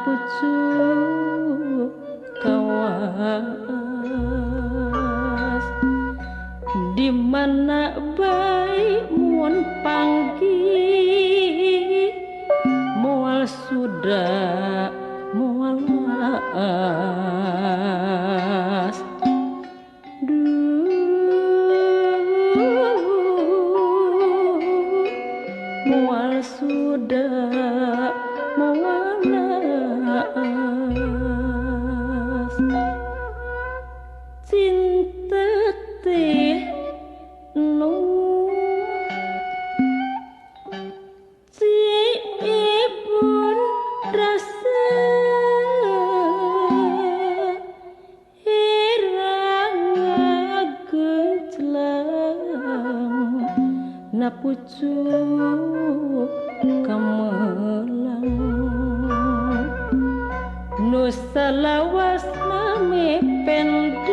pucuk kawas di mana baik mun panggi moal sudah moal laas moal sudah moal laas cinta teh nu ciibun rasa hirang genclang na pucuk kamelang nu salawas mame pendek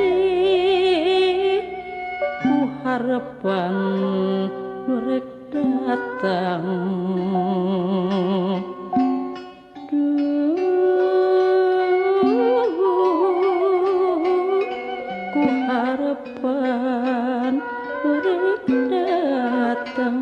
ku harapan nu rek datang ku harapan nu rek datang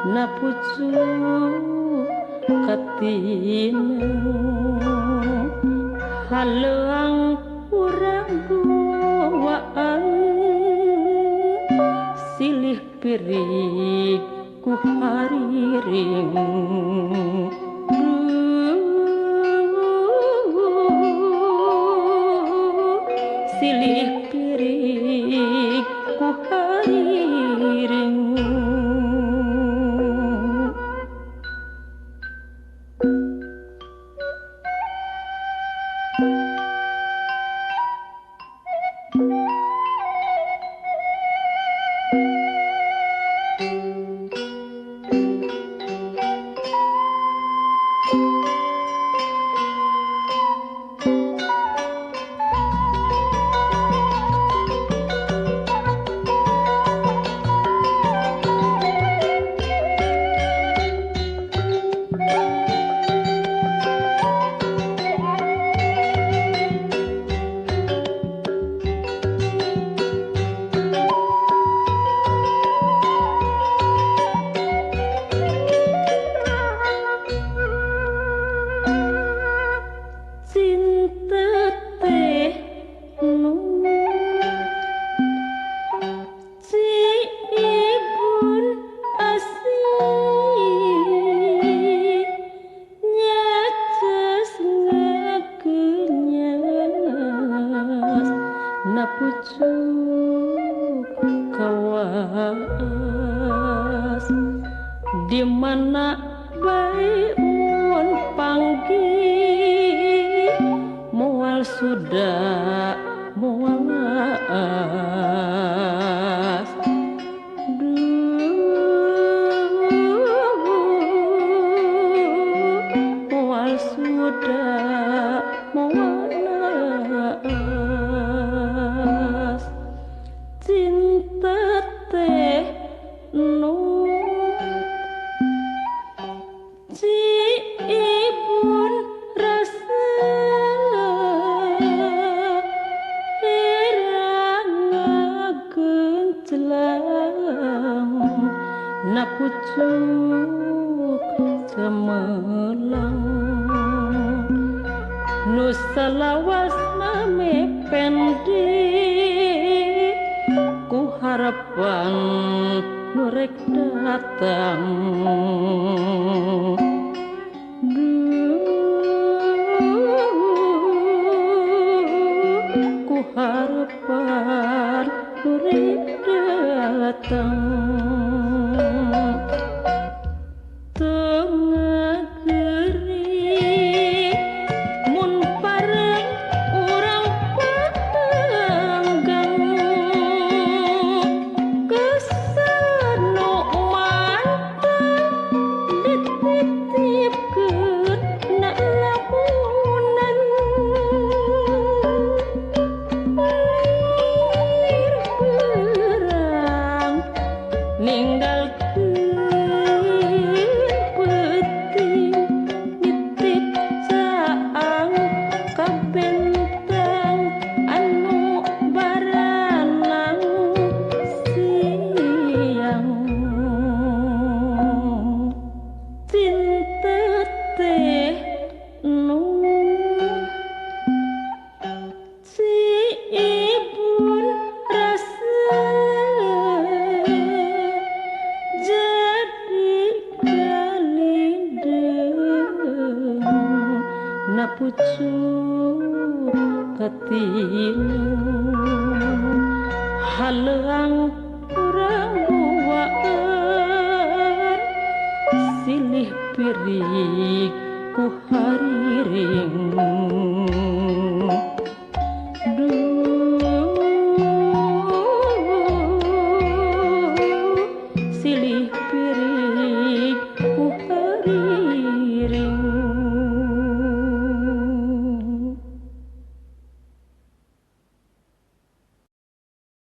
na pucuk katina haleang urang duaan silih pirik ku hariring silih pirik ku hariring waas di mana bae mun panggih moal sudah moalas moal sudah moalas cinta teh nu ibun rasa genclang na pucuk cemelang nu salawasna mependi ku harapan nu rek datang ku harapan nu rek datang tengah geri mun pareng urang patenggang kesan nu mantap dititipkeun na lamunan lir perang ninggalkeun peuting nitip caang ka bentang anu baranang siang cinta teh nu si ibun rasa jadi kalideng na pucuk katilu haleang urang guaan silih pirik ku hariring